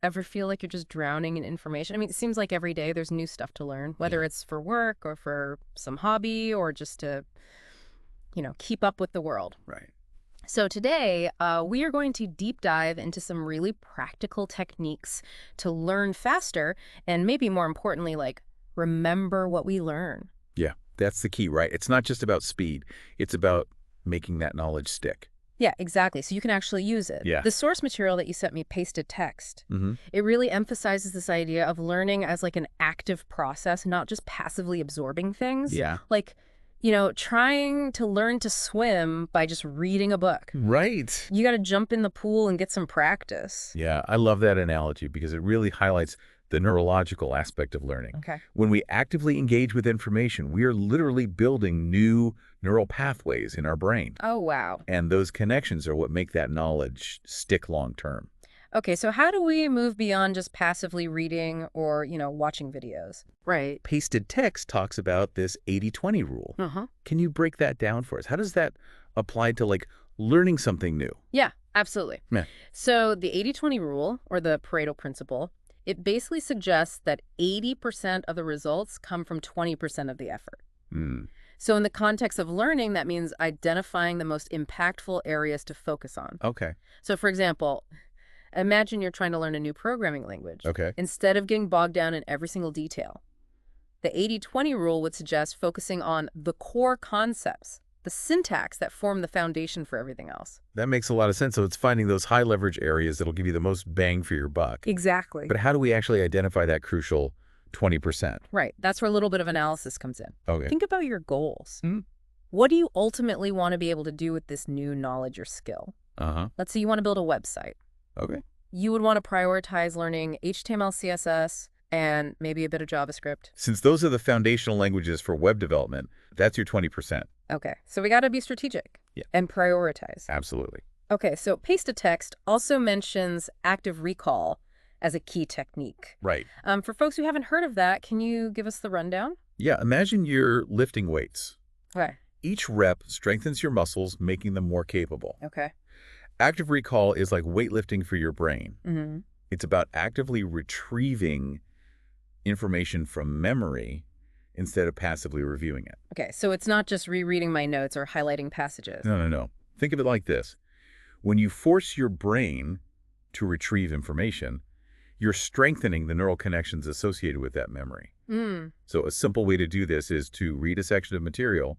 ever feel like you're just drowning in information? I mean, it seems like every day there's new stuff to learn, whether Yeah. it's for work or for some hobby or just to, keep up with the world. Right. So today, we are going to deep dive into some really practical techniques to learn faster and maybe more importantly, like remember what we learn. Yeah, that's the key, right? It's not just about speed. It's about making that knowledge stick. Yeah, exactly. So you can actually use it. Yeah. The source material that you sent me, pasted text, Mm-hmm. it really emphasizes this idea of learning as like an active process, not just passively absorbing things. Yeah. Like, trying to learn to swim by just reading a book. Right. You got to jump in the pool and get some practice. Yeah, I love that analogy because it really highlights the neurological aspect of learning. Okay. When we actively engage with information, we are literally building new neural pathways in our brain. Oh, wow. And those connections are what make that knowledge stick long term. Okay, so how do we move beyond just passively reading or, watching videos? Right. Pasted text talks about this 80-20 rule. Uh-huh. Can you break that down for us? How does that apply to learning something new? Yeah, absolutely. Yeah. So the 80-20 rule, or the Pareto principle, it basically suggests that 80% of the results come from 20% of the effort. Hmm. So in the context of learning, that means identifying the most impactful areas to focus on. Okay. So for example, imagine you're trying to learn a new programming language. Okay. Instead of getting bogged down in every single detail, the 80-20 rule would suggest focusing on the core concepts, the syntax that form the foundation for everything else. That makes a lot of sense. So it's finding those high leverage areas that'll give you the most bang for your buck. Exactly. But how do we actually identify that crucial 20%? Right. That's where a little bit of analysis comes in. Okay. Think about your goals. Mhm. What do you ultimately want to be able to do with this new knowledge or skill? Uh-huh. Let's say you want to build a website. Okay. You would want to prioritize learning HTML, CSS, and maybe a bit of JavaScript. Since those are the foundational languages for web development, that's your 20%. Okay, so we got to be strategic and prioritize. Absolutely. Okay, so paste-to text also mentions active recall as a key technique. Right. For folks who haven't heard of that, can you give us the rundown? Yeah, imagine you're lifting weights. Okay. Each rep strengthens your muscles, making them more capable. Okay. Active recall is like weightlifting for your brain. Mm-hmm. It's about actively retrieving information from memory instead of passively reviewing it. Okay, so it's not just rereading my notes or highlighting passages. No. Think of it like this. When you force your brain to retrieve information, you're strengthening the neural connections associated with that memory. Mm. So a simple way to do this is to read a section of material,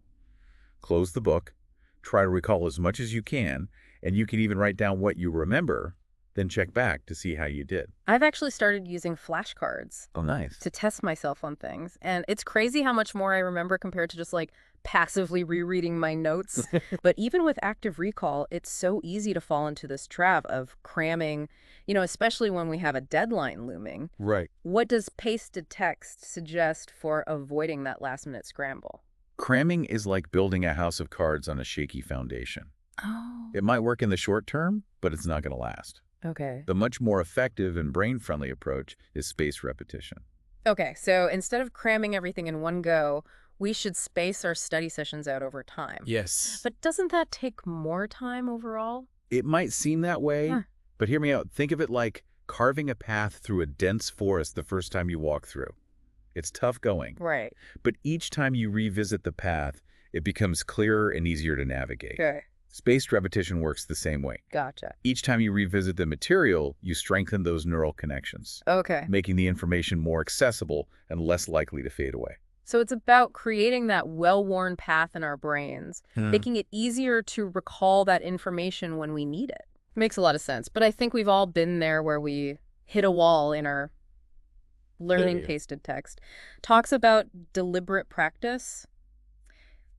close the book, try to recall as much as you can, and you can even write down what you remember, then check back to see how you did. I've actually started using flashcards Oh, nice. to test myself on things. And it's crazy how much more I remember compared to just like passively rereading my notes. But even with active recall, it's so easy to fall into this trap of cramming, especially when we have a deadline looming. Right. What does pasted text suggest for avoiding that last minute scramble? Cramming is like building a house of cards on a shaky foundation. Oh. It might work in the short term, but it's not going to last. Okay. The much more effective and brain-friendly approach is spaced repetition. Okay, so instead of cramming everything in one go, we should space our study sessions out over time. Yes. But doesn't that take more time overall? It might seem that way, Huh. but hear me out. Think of it like carving a path through a dense forest the first time you walk through. It's tough going, Right. but each time you revisit the path, it becomes clearer and easier to navigate. Okay. Spaced repetition works the same way. Gotcha. Each time you revisit the material, you strengthen those neural connections, Okay. making the information more accessible and less likely to fade away. So it's about creating that well-worn path in our brains, making it easier to recall that information when we need it. Makes a lot of sense. But I think we've all been there where we hit a wall in our learning Yeah. pasted text. Talks about deliberate practice.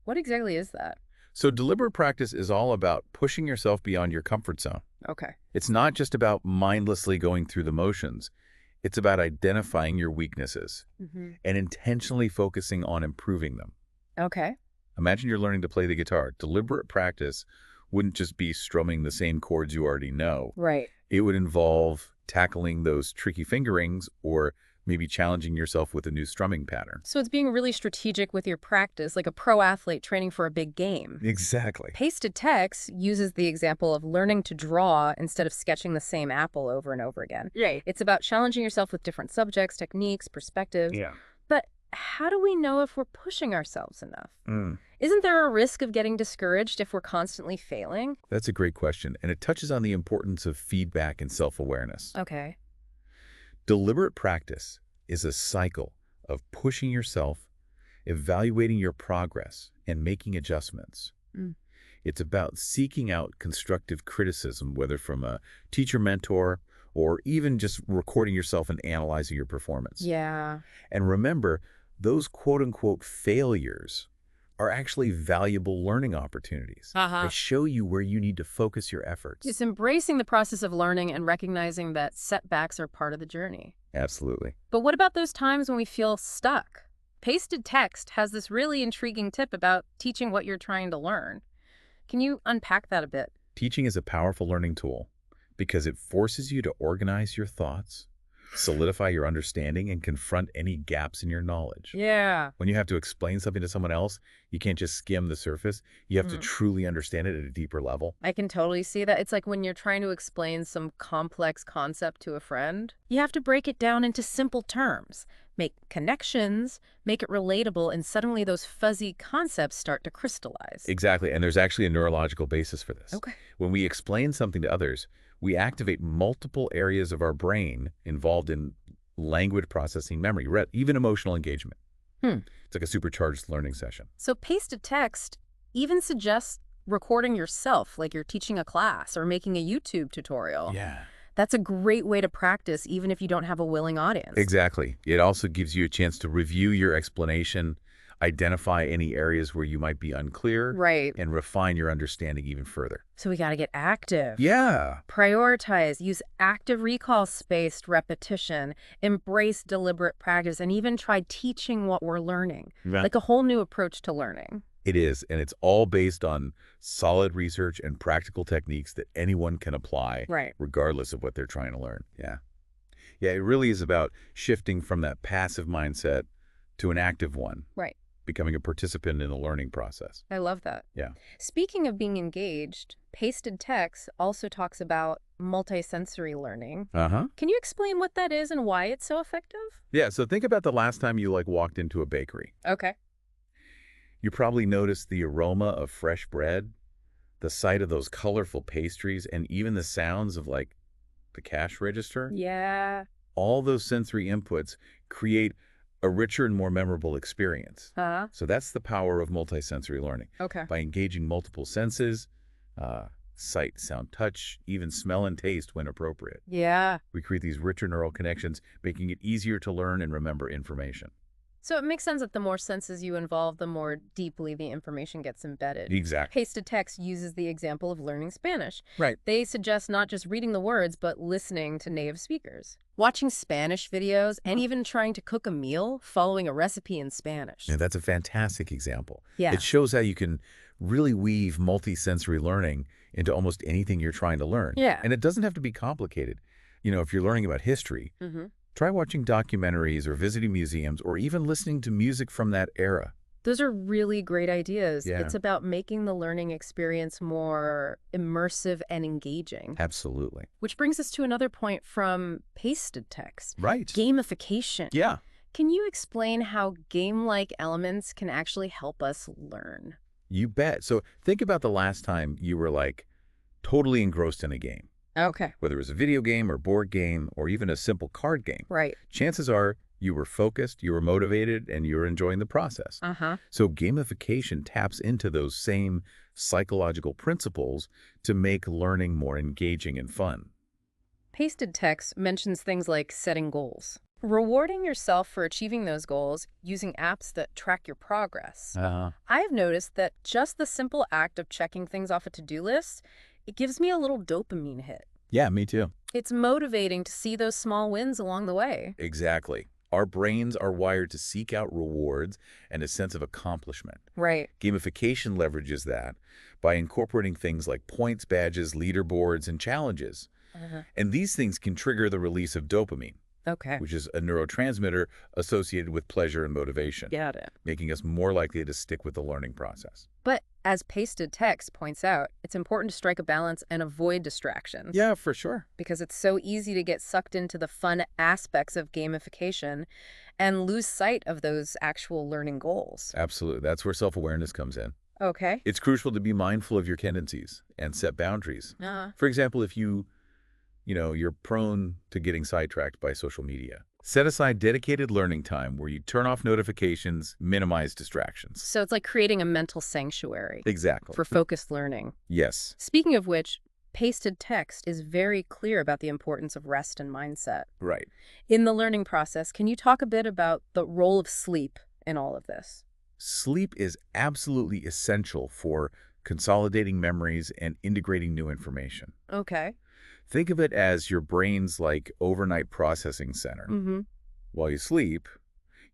What exactly is that? So deliberate practice is all about pushing yourself beyond your comfort zone. Okay. It's not just about mindlessly going through the motions. It's about identifying your weaknesses Mm-hmm. and intentionally focusing on improving them. Okay. Imagine you're learning to play the guitar. Deliberate practice wouldn't just be strumming the same chords you already know. Right. It would involve tackling those tricky fingerings or maybe challenging yourself with a new strumming pattern. So it's being really strategic with your practice, like a pro athlete training for a big game. Exactly. Pasted text uses the example of learning to draw instead of sketching the same apple over and over again. Right. It's about challenging yourself with different subjects, techniques, perspectives. Yeah. But how do we know if we're pushing ourselves enough? Mm. Isn't there a risk of getting discouraged if we're constantly failing? That's a great question, and it touches on the importance of feedback and self-awareness. Okay. Deliberate practice is a cycle of pushing yourself, evaluating your progress, and making adjustments. Mm. It's about seeking out constructive criticism, whether from a teacher mentor or even just recording yourself and analyzing your performance. Yeah. And remember, those quote-unquote failures are actually valuable learning opportunities. They show you where you need to focus your efforts. It's embracing the process of learning and recognizing that setbacks are part of the journey. Absolutely. But what about those times when we feel stuck? Pasted text has this really intriguing tip about teaching what you're trying to learn. Can you unpack that a bit? Teaching is a powerful learning tool because it forces you to organize your thoughts, solidify your understanding, and confront any gaps in your knowledge. Yeah. When you have to explain something to someone else, you can't just skim the surface. You have to truly understand it at a deeper level. I can totally see that. It's like when you're trying to explain some complex concept to a friend, you have to break it down into simple terms, make connections, make it relatable, and suddenly those fuzzy concepts start to crystallize. Exactly, and there's actually a neurological basis for this. Okay. When we explain something to others, we activate multiple areas of our brain involved in language processing, memory, even emotional engagement. It's like a supercharged learning session. So pasted text even suggests recording yourself, like you're teaching a class or making a YouTube tutorial. Yeah. That's a great way to practice, even if you don't have a willing audience. Exactly. It also gives you a chance to review your explanation, identify any areas where you might be unclear, Right. and refine your understanding even further. So we got to get active. Yeah. Prioritize, use active recall-spaced repetition, embrace deliberate practice, and even try teaching what we're learning. Right. Like a whole new approach to learning. It is, and it's all based on solid research and practical techniques that anyone can apply, Right. regardless of what they're trying to learn. Yeah. Yeah, it really is about shifting from that passive mindset to an active one. Right. Becoming a participant in the learning process. I love that. Yeah. Speaking of being engaged, pasted text also talks about multisensory learning. Can you explain what that is and why it's so effective? Yeah, so think about the last time you walked into a bakery. Okay. You probably noticed the aroma of fresh bread, the sight of those colorful pastries, and even the sounds of the cash register. Yeah. All those sensory inputs create a richer and more memorable experience. So that's the power of multisensory learning. Okay. By engaging multiple senses, sight, sound, touch, even smell and taste when appropriate. Yeah. We create these richer neural connections, making it easier to learn and remember information. So it makes sense that the more senses you involve, the more deeply the information gets embedded. Exactly. Pasted text uses the example of learning Spanish. Right. They suggest not just reading the words, but listening to native speakers, watching Spanish videos, and even trying to cook a meal following a recipe in Spanish. Yeah, that's a fantastic example. Yeah. It shows how you can really weave multisensory learning into almost anything you're trying to learn. Yeah. And it doesn't have to be complicated. If you're learning about history, try watching documentaries or visiting museums or even listening to music from that era. Those are really great ideas. Yeah. It's about making the learning experience more immersive and engaging. Absolutely. Which brings us to another point from pasted text. Right. Gamification. Yeah. Can you explain how game-like elements can actually help us learn? You bet. So think about the last time you were totally engrossed in a game. Okay. Whether it was a video game or board game or even a simple card game. Right. Chances are you were focused, you were motivated, and you were enjoying the process. So gamification taps into those same psychological principles to make learning more engaging and fun. Pasted text mentions things like setting goals. Rewarding yourself for achieving those goals using apps that track your progress. I've noticed that just the simple act of checking things off a to-do list, it gives me a little dopamine hit. Yeah, me too. It's motivating to see those small wins along the way. Exactly. Our brains are wired to seek out rewards and a sense of accomplishment. Right. Gamification leverages that by incorporating things like points, badges, leaderboards, and challenges. And these things can trigger the release of dopamine, Okay. which is a neurotransmitter associated with pleasure and motivation, Got it. making us more likely to stick with the learning process. But as pasted text points out, it's important to strike a balance and avoid distractions. Yeah, for sure. Because it's so easy to get sucked into the fun aspects of gamification and lose sight of those actual learning goals. Absolutely. That's where self-awareness comes in. Okay. It's crucial to be mindful of your tendencies and set boundaries. Uh-huh. For example, if you're prone to getting sidetracked by social media, set aside dedicated learning time where you turn off notifications, minimize distractions. So it's like creating a mental sanctuary Exactly. for focused learning. Yes. Speaking of which, pasted text is very clear about the importance of rest and mindset. Right. In the learning process, can you talk a bit about the role of sleep in all of this? Sleep is absolutely essential for consolidating memories and integrating new information. Okay. Think of it as your brain's overnight processing center. Mm-hmm. While you sleep,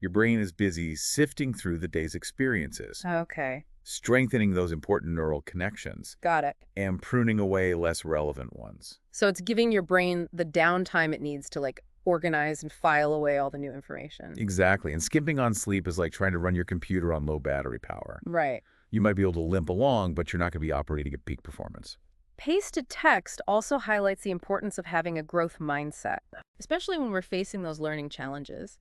your brain is busy sifting through the day's experiences, Okay. strengthening those important neural connections, Got it. and pruning away less relevant ones. So it's giving your brain the downtime it needs to organize and file away all the new information. Exactly. And skimping on sleep is like trying to run your computer on low battery power. Right. You might be able to limp along, but you're not going to be operating at peak performance. Pasted text also highlights the importance of having a growth mindset, especially when we're facing those learning challenges.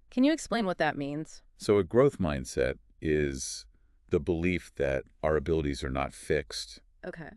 Can you explain what that means? So a growth mindset is the belief that our abilities are not fixed, Okay.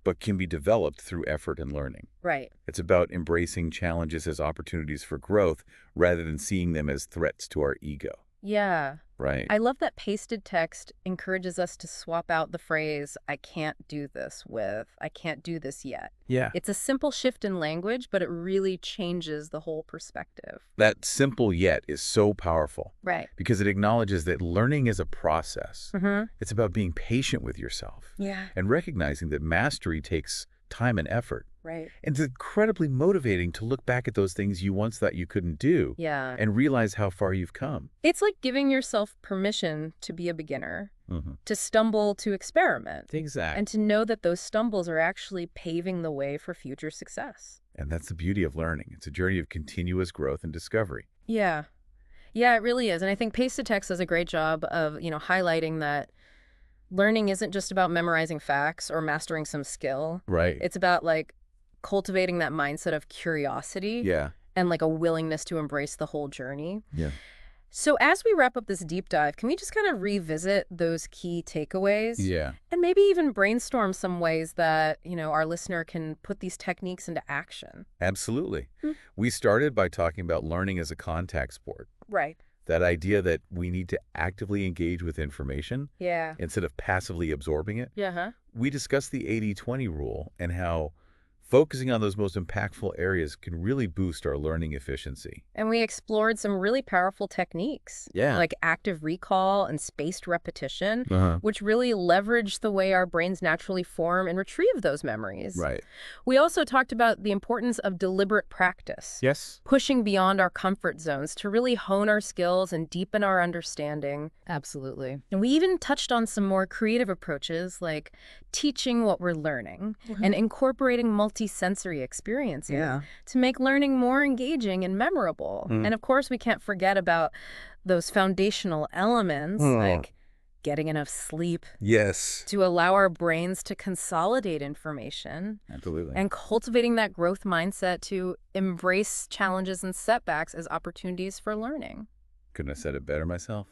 but can be developed through effort and learning. Right. It's about embracing challenges as opportunities for growth rather than seeing them as threats to our ego. Yeah. Right. I love that pasted text encourages us to swap out the phrase, I can't do this with, I can't do this yet. Yeah. It's a simple shift in language, but it really changes the whole perspective. That simple yet is so powerful Right. because it acknowledges that learning is a process. Mm-hmm. It's about being patient with yourself Yeah. and recognizing that mastery takes time and effort. Right. And it's incredibly motivating to look back at those things you once thought you couldn't do Yeah. and realize how far you've come. It's like giving yourself permission to be a beginner, Mm-hmm. to stumble, to experiment, Exactly. and to know that those stumbles are actually paving the way for future success. And that's the beauty of learning. It's a journey of continuous growth and discovery. Yeah. Yeah, it really is. And I think Pasted Text does a great job of, highlighting that learning isn't just about memorizing facts or mastering some skill. Right. It's about cultivating that mindset of curiosity Yeah. and a willingness to embrace the whole journey. Yeah. So as we wrap up this deep dive, can we just kind of revisit those key takeaways? Yeah. And maybe even brainstorm some ways that, our listener can put these techniques into action. Absolutely. Hmm. We started by talking about learning as a contact sport. Right. That idea that we need to actively engage with information Yeah. instead of passively absorbing it. Yeah, huh? We discussed the 80-20 rule and how focusing on those most impactful areas can really boost our learning efficiency. And we explored some really powerful techniques. Yeah. Like active recall and spaced repetition, Uh-huh. which really leverage the way our brains naturally form and retrieve those memories. Right. We also talked about the importance of deliberate practice. Yes. Pushing beyond our comfort zones to really hone our skills and deepen our understanding. Absolutely. And we even touched on some more creative approaches like teaching what we're learning and incorporating multi-sensory experiences to make learning more engaging and memorable. And of course, we can't forget about those foundational elements like getting enough sleep Yes. to allow our brains to consolidate information Absolutely. and cultivating that growth mindset to embrace challenges and setbacks as opportunities for learning. Couldn't have said it better myself.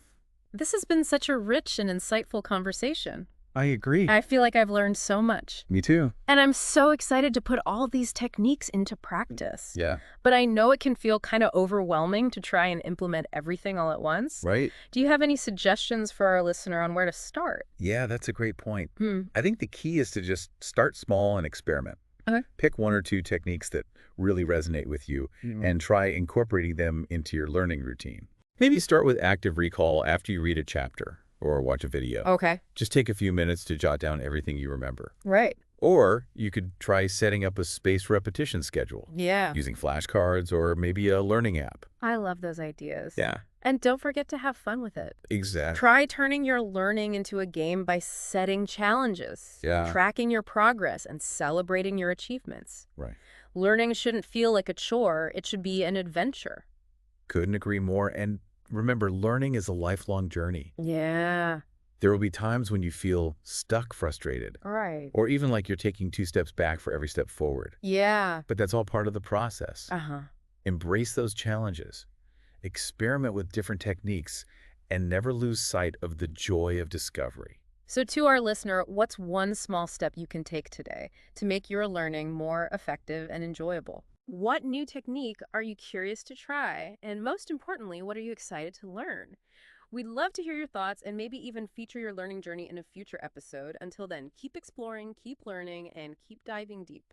This has been such a rich and insightful conversation. I agree. I feel like I've learned so much. Me too. And I'm so excited to put all these techniques into practice. Yeah. But I know it can feel kind of overwhelming to try and implement everything all at once. Right? Do you have any suggestions for our listener on where to start? Yeah, that's a great point. Hmm. I think the key is to just start small and experiment. Okay. Pick one or two techniques that really resonate with you and try incorporating them into your learning routine. Maybe start with active recall after you read a chapter or watch a video. Okay. Just take a few minutes to jot down everything you remember. Right. Or you could try setting up a spaced repetition schedule Yeah. using flashcards or maybe a learning app. I love those ideas. Yeah, And don't forget to have fun with it. exactly. Try turning your learning into a game by setting challenges, Yeah. tracking your progress, and celebrating your achievements. Right. Learning shouldn't feel like a chore, it should be an adventure. Couldn't agree more. And remember, learning is a lifelong journey. Yeah, There will be times when you feel stuck, frustrated, right. or even like you're taking 2 steps back for every step forward. Yeah. But that's all part of the process. Uh-huh. Embrace those challenges, experiment with different techniques, and never lose sight of the joy of discovery. So, to our listener, what's one small step you can take today to make your learning more effective and enjoyable? What new technique are you curious to try? And most importantly, what are you excited to learn? We'd love to hear your thoughts and maybe even feature your learning journey in a future episode. Until then, keep exploring, keep learning, and keep diving deep.